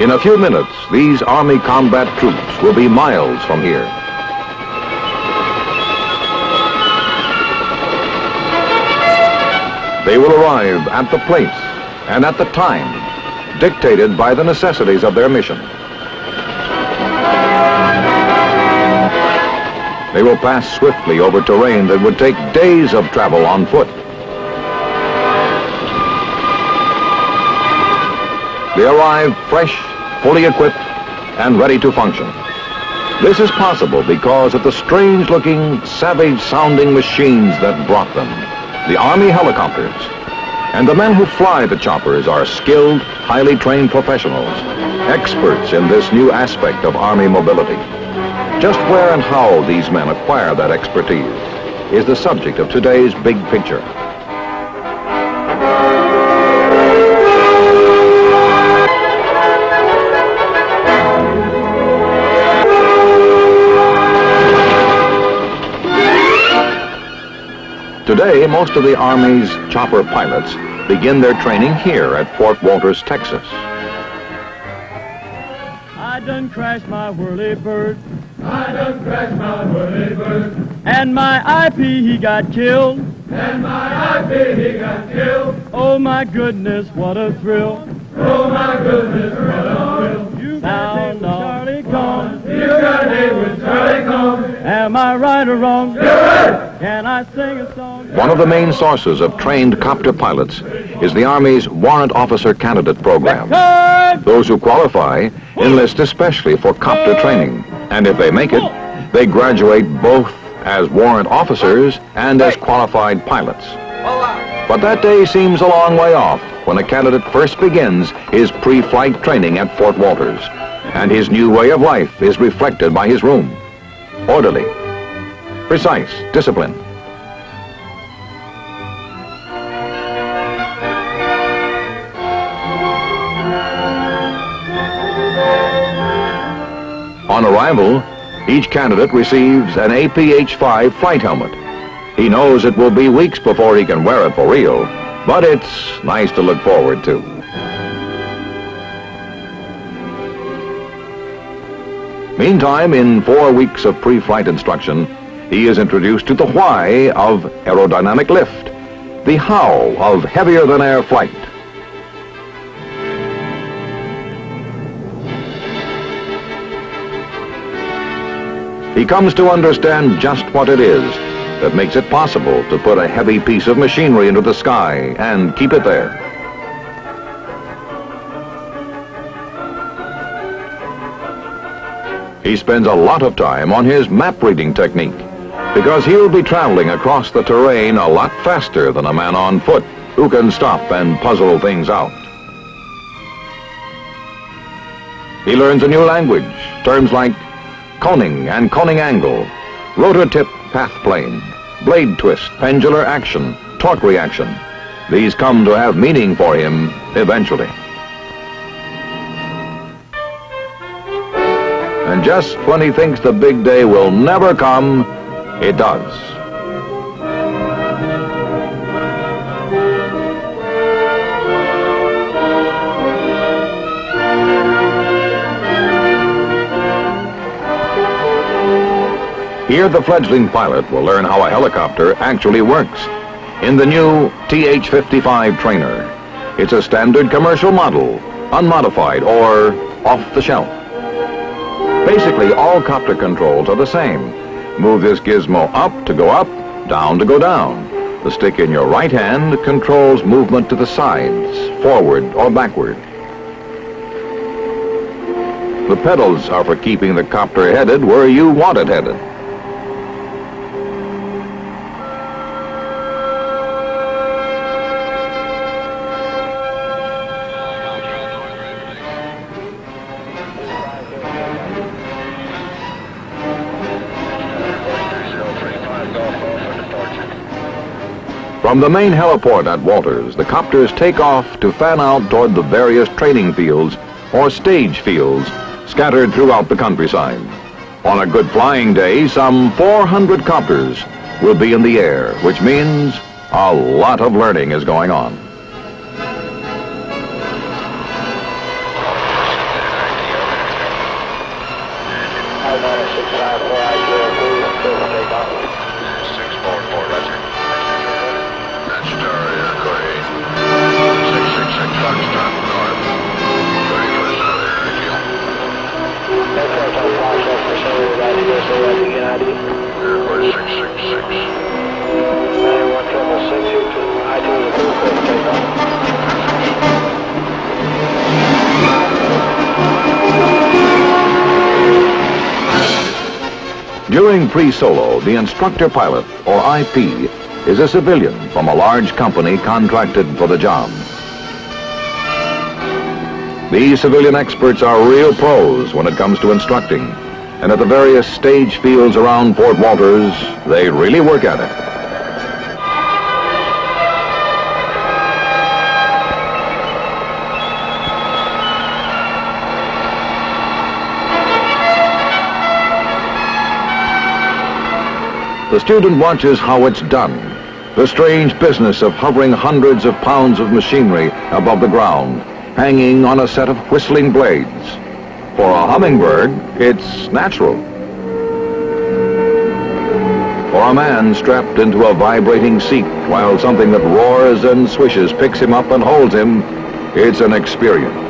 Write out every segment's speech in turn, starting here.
In a few minutes, these Army combat troops will be miles from here. They will arrive at the place and at the time dictated by the necessities of their mission. They will pass swiftly over terrain that would take days of travel on foot. They arrive fresh, fully equipped, and ready to function. This is possible because of the strange-looking, savage-sounding machines that brought them, the Army helicopters. And the men who fly the choppers are skilled, highly trained professionals, experts in this new aspect of Army mobility. Just where and how these men acquire that expertise is the subject of today's Big Picture. Today, most of the Army's chopper pilots begin their training here at Fort Wolters, Texas. I done crashed my whirlybird. I done crashed my whirlybird. And my IP, he got killed. And my IP, he got killed. Oh my goodness, what a thrill. Oh my goodness, what a thrill. You sound off. Charlie come. You got a name with Charlie come. Am I right or wrong? You're right. Can I sing a song? One of the main sources of trained copter pilots is the Army's Warrant Officer Candidate Program. Those who qualify enlist especially for copter training, and if they make it, they graduate both as warrant officers and as qualified pilots. But that day seems a long way off when a candidate first begins his pre-flight training at Fort Wolters, and his new way of life is reflected by his room. Orderly, precise, disciplined. On arrival, each candidate receives an APH-5 flight helmet. He knows it will be weeks before he can wear it for real, but it's nice to look forward to. Meantime, in 4 weeks of pre-flight instruction, he is introduced to the why of aerodynamic lift, the how of heavier-than-air flight. He comes to understand just what it is that makes it possible to put a heavy piece of machinery into the sky and keep it there. He spends a lot of time on his map reading technique because he'll be traveling across the terrain a lot faster than a man on foot who can stop and puzzle things out. He learns a new language, terms like coning and coning angle, rotor tip path plane, blade twist, pendular action, torque reaction. These come to have meaning for him eventually. And just when he thinks the big day will never come, it does. Here, the fledgling pilot will learn how a helicopter actually works in the new TH-55 trainer. It's a standard commercial model, unmodified or off the shelf. Basically, all copter controls are the same. Move this gizmo up to go up, down to go down. The stick in your right hand controls movement to the sides, forward or backward. The pedals are for keeping the copter headed where you want it headed. From the main heliport at Wolters, the copters take off to fan out toward the various training fields or stage fields scattered throughout the countryside. On a good flying day, some 400 copters will be in the air, which means a lot of learning is going on. 644, roger. That's Daria, Corey. 666 Foxtrot North. 31st Southern Airfield. Airport 666. During pre-solo, the instructor pilot, or IP, is a civilian from a large company contracted for the job. These civilian experts are real pros when it comes to instructing, and at the various stage fields around Fort Wolters, they really work at it. The student watches how it's done, the strange business of hovering hundreds of pounds of machinery above the ground, hanging on a set of whistling blades. For a hummingbird, it's natural. For a man strapped into a vibrating seat while something that roars and swishes picks him up and holds him, it's an experience.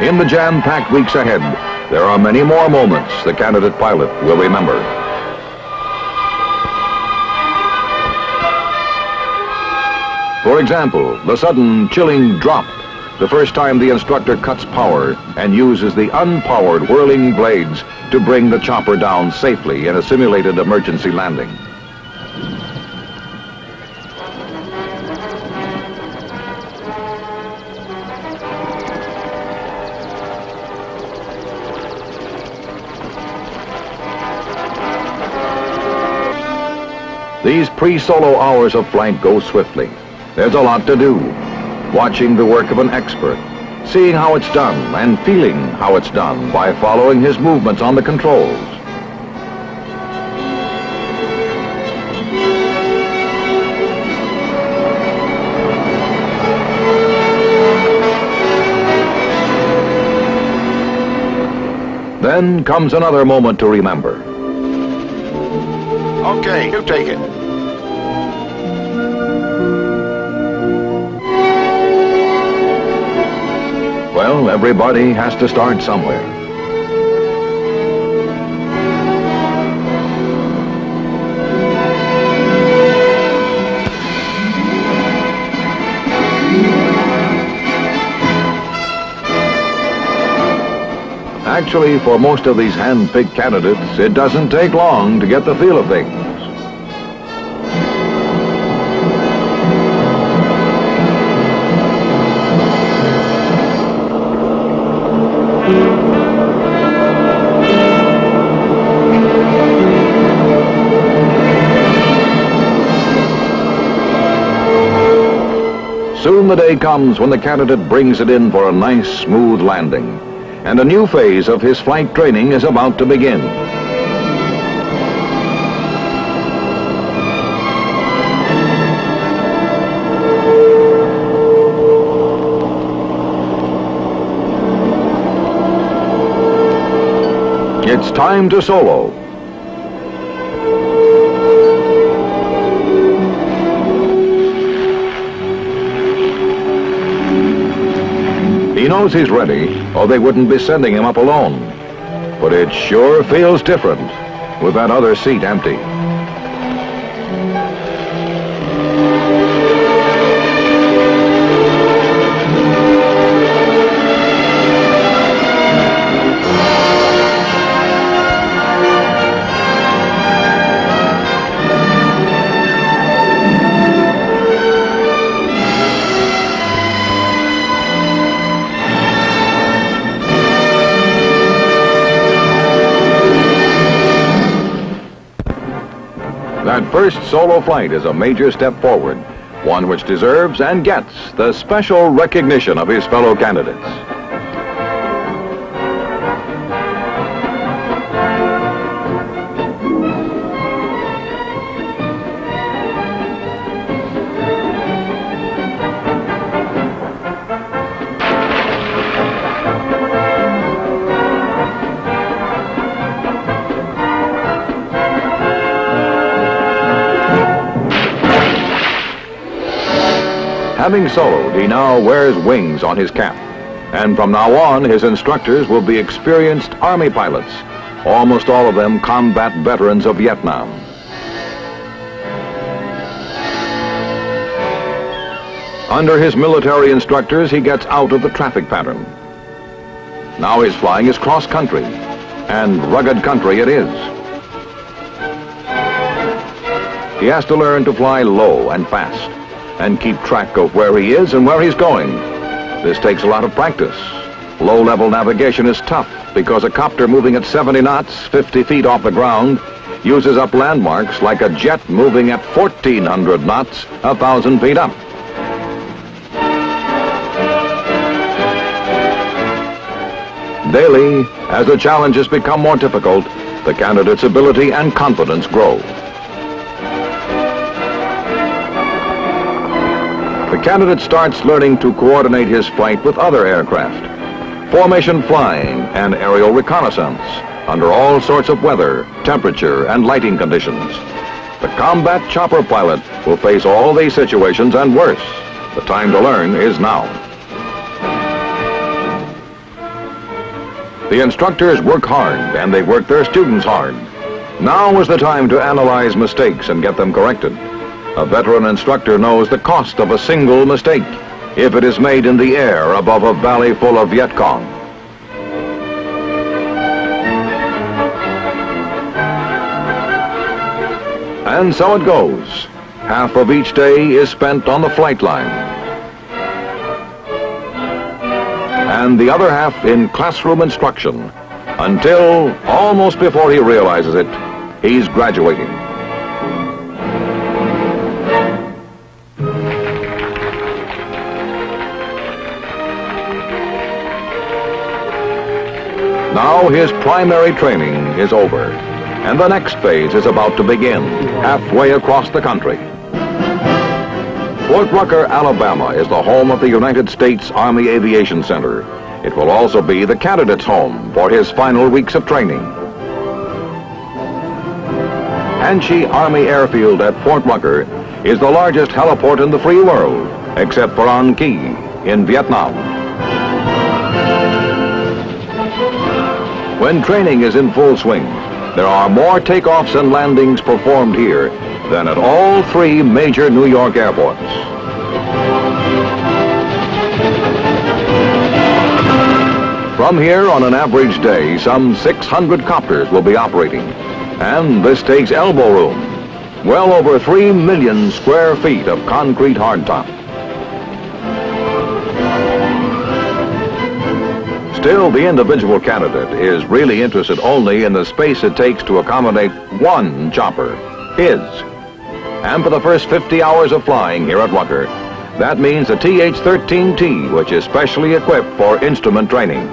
In the jam-packed weeks ahead, there are many more moments the candidate pilot will remember. For example, the sudden chilling drop, the first time the instructor cuts power and uses the unpowered whirling blades to bring the chopper down safely in a simulated emergency landing. These pre-solo hours of flight go swiftly. There's a lot to do. Watching the work of an expert, seeing how it's done, and feeling how it's done by following his movements on the controls. Then comes another moment to remember. Okay, you take it. Well, everybody has to start somewhere. Actually, for most of these hand-picked candidates, it doesn't take long to get the feel of things. Soon the day comes when the candidate brings it in for a nice, smooth landing, and a new phase of his flight training is about to begin. It's time to solo. He knows he's ready, or they wouldn't be sending him up alone. But it sure feels different with that other seat empty. That first solo flight is a major step forward, one which deserves and gets the special recognition of his fellow candidates. Having soloed, he now wears wings on his cap. And from now on, his instructors will be experienced Army pilots, almost all of them combat veterans of Vietnam. Under his military instructors, he gets out of the traffic pattern. Now his flying is cross-country, and rugged country it is. He has to learn to fly low and fast, and keep track of where he is and where he's going. This takes a lot of practice. Low-level navigation is tough because a copter moving at 70 knots, 50 feet off the ground, uses up landmarks like a jet moving at 1,400 knots, 1,000 feet up. Daily, as the challenges become more difficult, the candidate's ability and confidence grow. The candidate starts learning to coordinate his flight with other aircraft, formation flying and aerial reconnaissance under all sorts of weather, temperature, and lighting conditions. The combat chopper pilot will face all these situations and worse. The time to learn is now. The instructors work hard, and they work their students hard. Now is the time to analyze mistakes and get them corrected. A veteran instructor knows the cost of a single mistake if it is made in the air above a valley full of Viet Cong. And so it goes. Half of each day is spent on the flight line, and the other half in classroom instruction, until, almost before he realizes it, he's graduating. Now his primary training is over, and the next phase is about to begin, halfway across the country. Fort Rucker, Alabama is the home of the United States Army Aviation Center. It will also be the candidate's home for his final weeks of training. Hanchi Army Airfield at Fort Rucker is the largest heliport in the free world, except for An Qui in Vietnam. When training is in full swing, there are more takeoffs and landings performed here than at all three major New York airports. From here, on an average day, some 600 copters will be operating, and this takes elbow room, well over 3 million square feet of concrete hardtop. Still, the individual candidate is really interested only in the space it takes to accommodate one chopper, his. And for the first 50 hours of flying here at Rucker, that means the TH-13T, which is specially equipped for instrument training.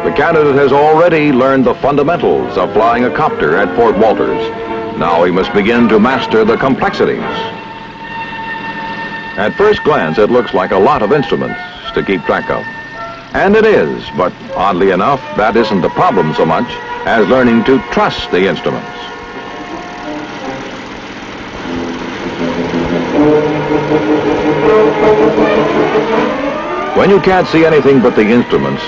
The candidate has already learned the fundamentals of flying a copter at Fort Wolters. Now he must begin to master the complexities. At first glance, it looks like a lot of instruments to keep track of. And it is, but oddly enough, that isn't the problem so much as learning to trust the instruments. When you can't see anything but the instruments,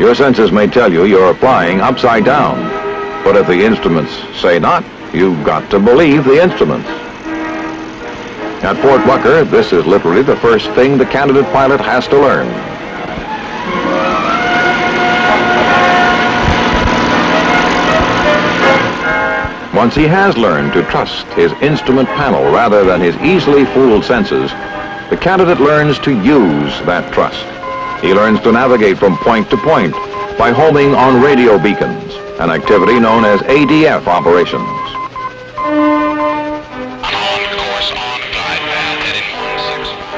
your senses may tell you you're flying upside down. But if the instruments say not, you've got to believe the instruments. At Fort Rucker, this is literally the first thing the candidate pilot has to learn. Once he has learned to trust his instrument panel rather than his easily fooled senses, the candidate learns to use that trust. He learns to navigate from point to point by homing on radio beacons, an activity known as ADF operations.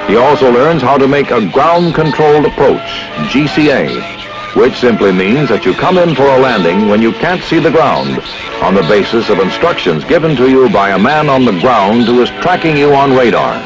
He also learns how to make a ground-controlled approach, GCA, which simply means that you come in for a landing when you can't see the ground, on the basis of instructions given to you by a man on the ground who is tracking you on radar.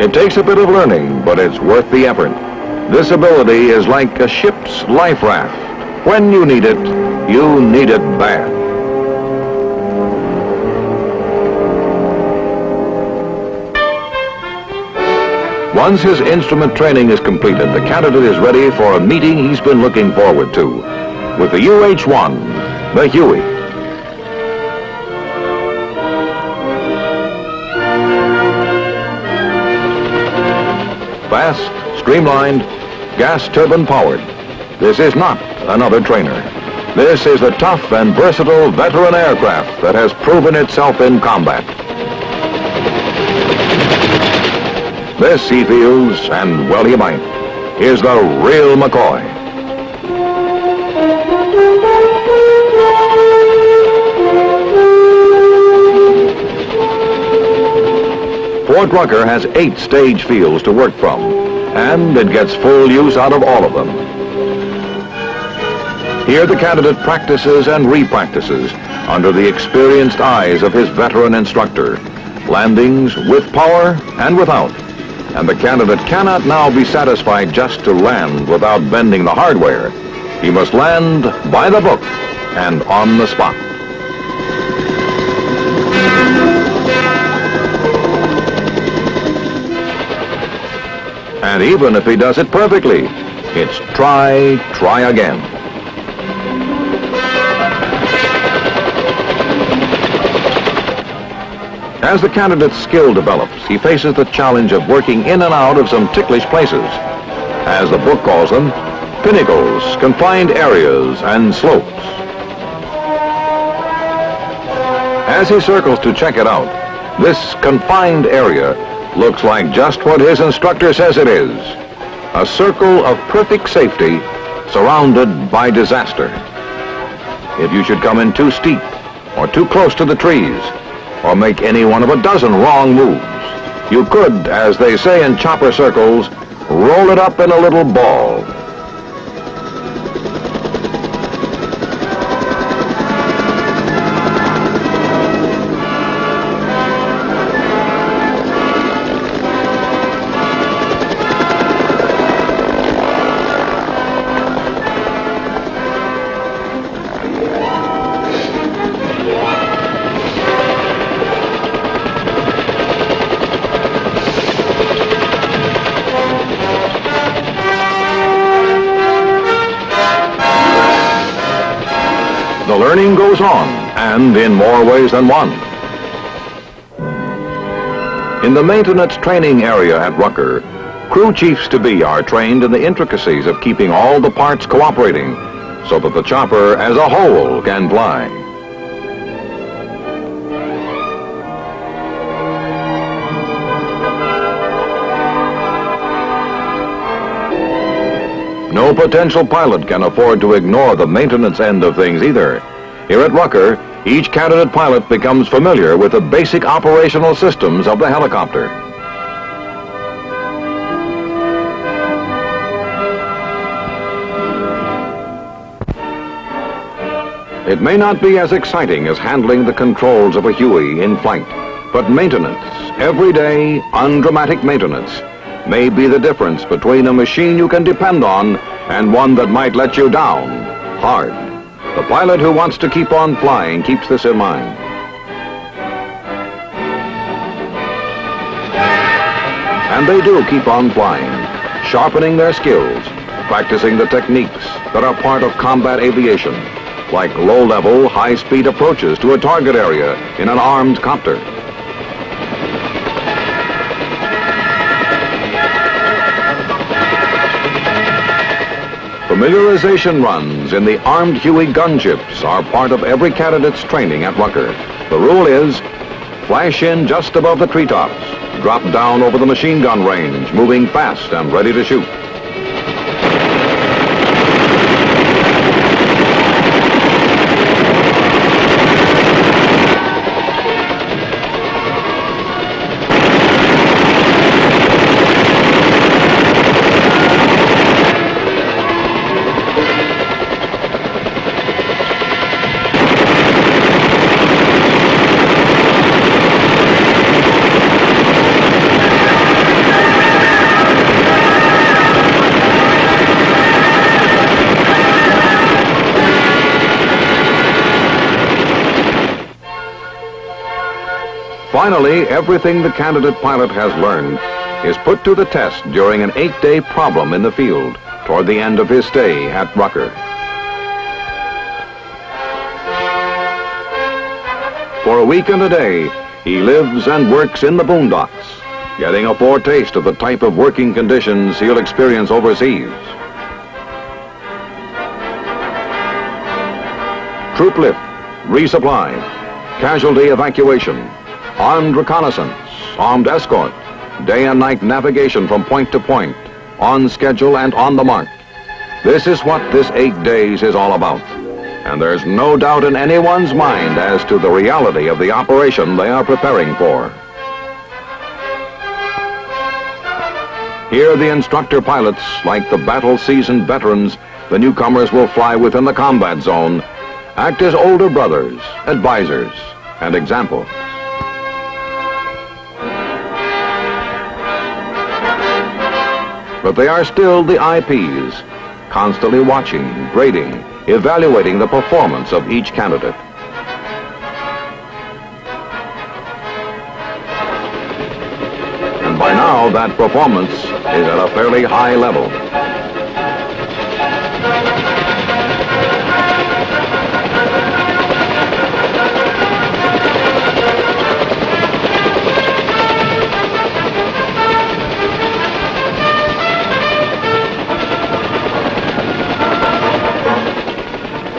It takes a bit of learning, but it's worth the effort. This ability is like a ship's life raft. When you need it bad. Once his instrument training is completed, the candidate is ready for a meeting he's been looking forward to with the UH-1, the Huey. Fast, streamlined, gas turbine powered. This is not another trainer. This is the tough and versatile veteran aircraft that has proven itself in combat. This, he feels, and well he might, is the real McCoy. Fort Rucker has 8 stage fields to work from, and it gets full use out of all of them. Here the candidate practices and re-practices under the experienced eyes of his veteran instructor. Landings with power and without. And the candidate cannot now be satisfied just to land without bending the hardware. He must land by the book and on the spot. And even if he does it perfectly, it's try again. As the candidate's skill develops, he faces the challenge of working in and out of some ticklish places. As the book calls them, pinnacles, confined areas, and slopes. As he circles to check it out, this confined area looks like just what his instructor says it is. A circle of perfect safety surrounded by disaster. If you should come in too steep or too close to the trees, or make any one of a dozen wrong moves, you could, as they say in chopper circles, roll it up in a little ball. The learning goes on, and in more ways than one. In the maintenance training area at Rucker, crew chiefs-to-be are trained in the intricacies of keeping all the parts cooperating so that the chopper as a whole can fly. No potential pilot can afford to ignore the maintenance end of things either. Here at Rucker, each candidate pilot becomes familiar with the basic operational systems of the helicopter. It may not be as exciting as handling the controls of a Huey in flight, but maintenance, everyday, undramatic maintenance, may be the difference between a machine you can depend on and one that might let you down hard. The pilot who wants to keep on flying keeps this in mind. And they do keep on flying, sharpening their skills, practicing the techniques that are part of combat aviation, like low-level, high-speed approaches to a target area in an armed copter. Familiarization runs in the armed Huey gunships are part of every candidate's training at Rucker. The rule is, flash in just above the treetops, drop down over the machine gun range, moving fast and ready to shoot. Finally, everything the candidate pilot has learned is put to the test during an 8-day problem in the field toward the end of his stay at Rucker. For a week and a day, he lives and works in the boondocks, getting a foretaste of the type of working conditions he'll experience overseas. Troop lift, resupply, casualty evacuation, armed reconnaissance, armed escort, day and night navigation from point to point, on schedule and on the mark. This is what this 8 days is all about. And there's no doubt in anyone's mind as to the reality of the operation they are preparing for. Here, the instructor pilots, like the battle-seasoned veterans the newcomers will fly within the combat zone, act as older brothers, advisors, and examples. But they are still the IPs, constantly watching, grading, evaluating the performance of each candidate. And by now, that performance is at a fairly high level.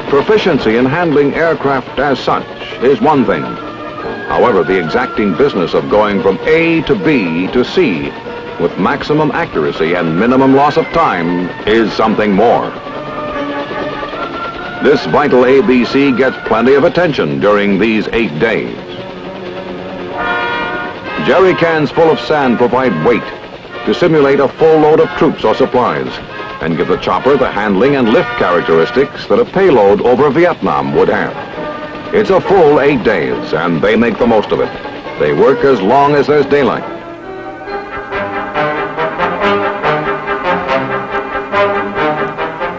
Proficiency in handling aircraft as such is one thing. However, the exacting business of going from A to B to C with maximum accuracy and minimum loss of time is something more. This vital ABC gets plenty of attention during these 8 days. Jerry cans full of sand provide weight to simulate a full load of troops or supplies and give the chopper the handling and lift characteristics that a payload over Vietnam would have. It's a full 8 days, and they make the most of it. They work as long as there's daylight.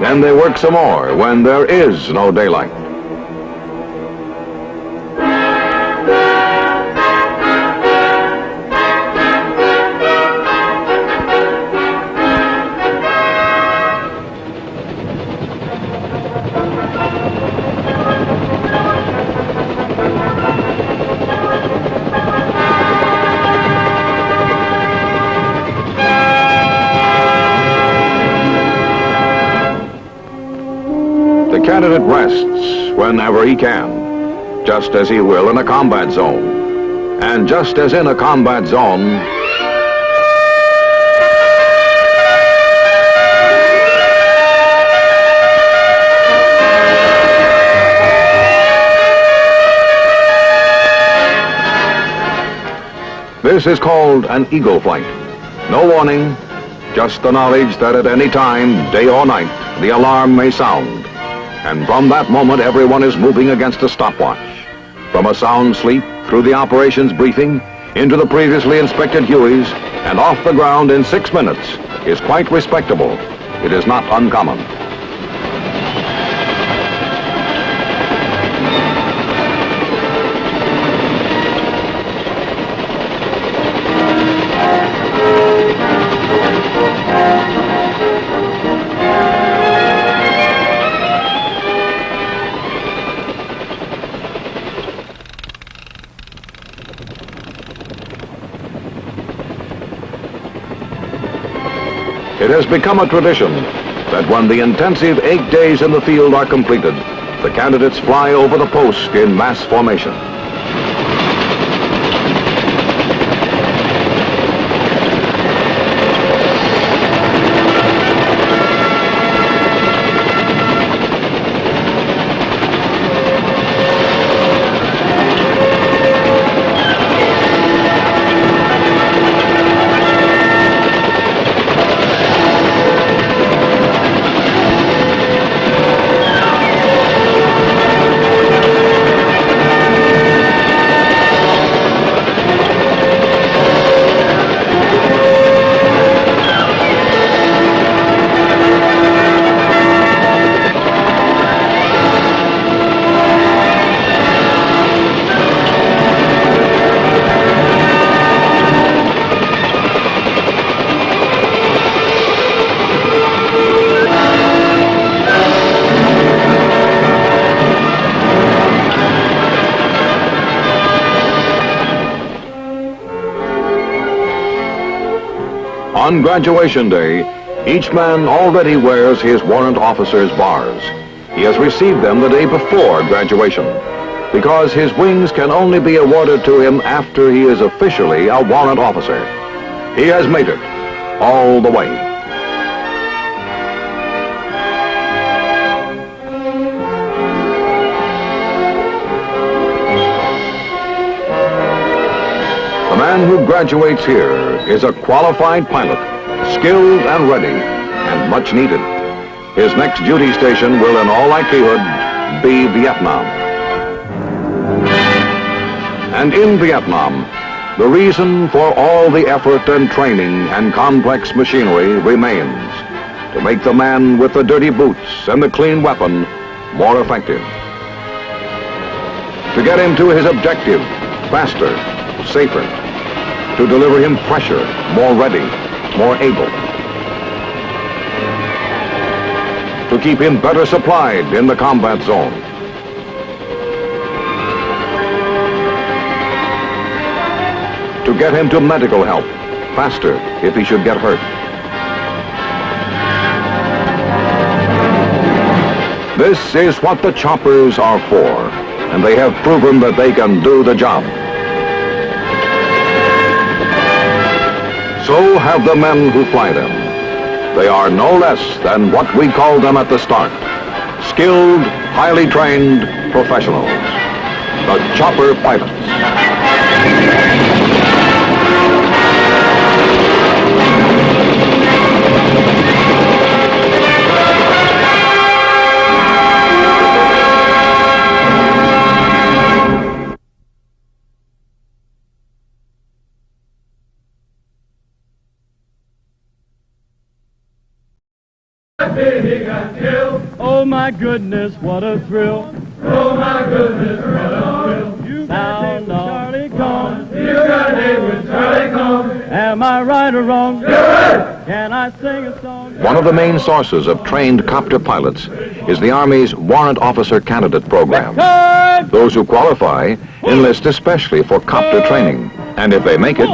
Then they work some more when there is no daylight. The candidate rests whenever he can, just as he will in a combat zone. And just as in a combat zone, this is called an eagle flight. No warning, just the knowledge that at any time, day or night, the alarm may sound. And from that moment, everyone is moving against a stopwatch. From a sound sleep, through the operations briefing, into the previously inspected Hueys, and off the ground in 6 minutes is quite respectable. It is not uncommon. It has become a tradition that when the intensive 8 days in the field are completed, the candidates fly over the post in mass formation. On graduation day, each man already wears his warrant officer's bars. He has received them the day before graduation, because his wings can only be awarded to him after he is officially a warrant officer. He has made it all the way. The man who graduates here is a qualified pilot, skilled and ready, and much needed. His next duty station will in all likelihood be Vietnam. And in Vietnam, the reason for all the effort and training and complex machinery remains: to make the man with the dirty boots and the clean weapon more effective. To get him to his objective faster, safer. To deliver him fresher, more ready, more able. To keep him better supplied in the combat zone. To get him to medical help faster if he should get hurt. This is what the choppers are for, and they have proven that they can do the job. So have the men who fly them. They are no less than what we called them at the start: skilled, highly trained professionals. The chopper pilots. He got killed. Oh my goodness, what a thrill. Oh my goodness, what a thrill. You sound Charlie Combs. You got a name with Charlie Combs. Am I right or wrong? You're right. Can I sing a song? One of the main sources of trained copter pilots is the Army's Warrant Officer Candidate Program. Those who qualify enlist especially for copter training, and if they make it,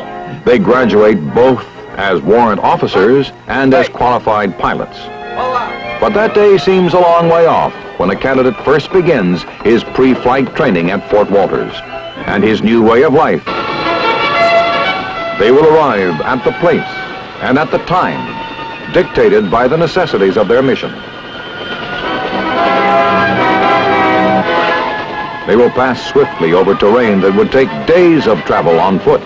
they graduate both as warrant officers and as qualified pilots. But that day seems a long way off when a candidate first begins his pre-flight training at Fort Wolters and his new way of life. They will arrive at the place and at the time dictated by the necessities of their mission. They will pass swiftly over terrain that would take days of travel on foot.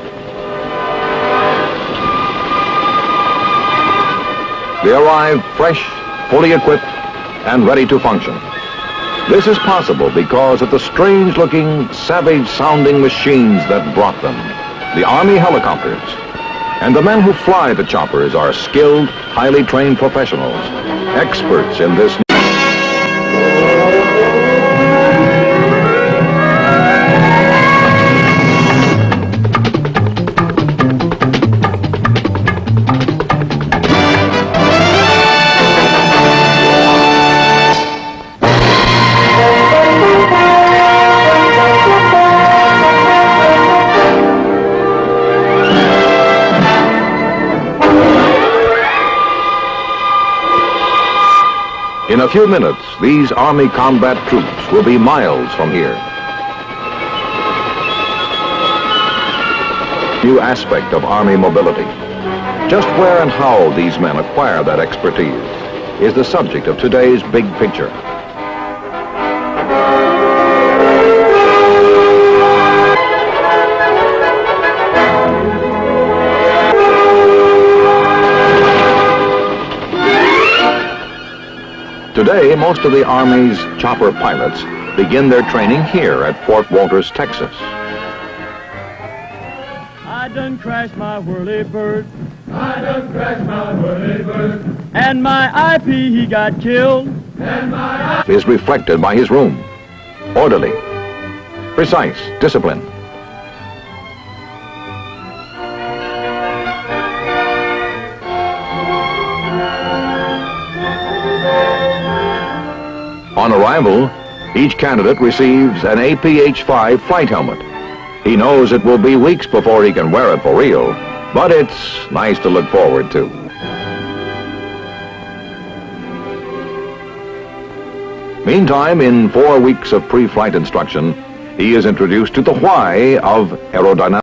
They arrive fresh, fully equipped, and ready to function. This is possible because of the strange-looking, savage-sounding machines that brought them, the Army helicopters. And the men who fly the choppers are skilled, highly trained professionals, experts in this. In a few minutes, these Army combat troops will be miles from here. New aspect of Army mobility. Just where and how these men acquire that expertise is the subject of today's Big Picture. Today, most of the Army's chopper pilots begin their training here at Fort Wolters, Texas. I done crashed my whirly-bird, I done crashed my whirly-bird. and my IP, he got killed. And my Is reflected by his room. Orderly, precise, disciplined. On arrival, each candidate receives an APH-5 flight helmet. He knows it will be weeks before he can wear it for real, but it's nice to look forward to. Meantime, in 4 weeks of pre-flight instruction, he is introduced to the why of aerodynamics.